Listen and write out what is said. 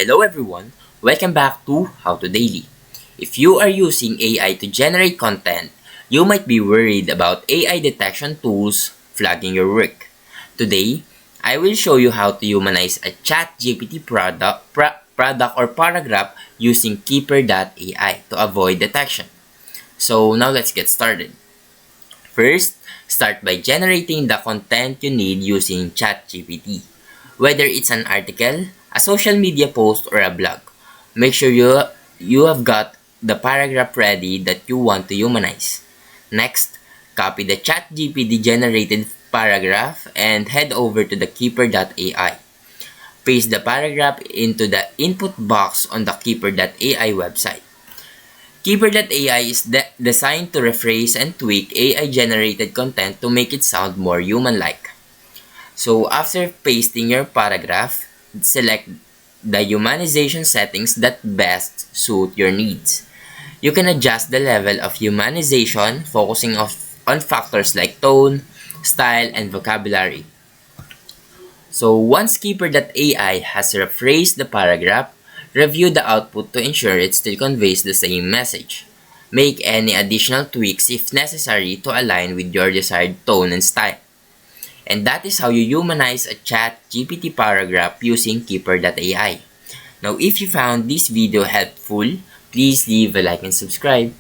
Hello everyone, welcome back to How to Daily. If you are using AI to generate content, you might be worried about AI detection tools flagging your work. Today, I will show you how to humanize a ChatGPT product or paragraph using Kipper AI to avoid detection. So now let's get started. First, start by generating the content you need using ChatGPT. Whether it's an article, a social media post, or a blog, make sure you have got the paragraph ready that you want to humanize. Next, copy the ChatGPT generated paragraph and head over to the Kipper AI. Paste the paragraph into the input box on the Kipper AI website. Kipper AI is designed to rephrase and tweak AI-generated content to make it sound more human-like. So after pasting your paragraph, select the humanization settings that best suit your needs. You can adjust the level of humanization, focusing on factors like tone, style, and vocabulary. So once Kipper AI has rephrased the paragraph, review the output to ensure it still conveys the same message. Make any additional tweaks if necessary to align with your desired tone and style. And that is how you humanize a ChatGPT paragraph using Kipper AI. Now if you found this video helpful, please leave a like and subscribe.